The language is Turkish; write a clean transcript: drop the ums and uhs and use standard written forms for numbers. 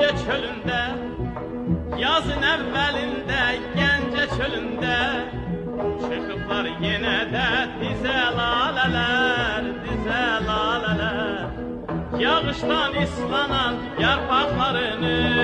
Gence çölünde, yazın evvelinde Gence çölünde çıkıplar yine de dize laleler, dize laleler. Yağıştan ıslanan yarpaklarını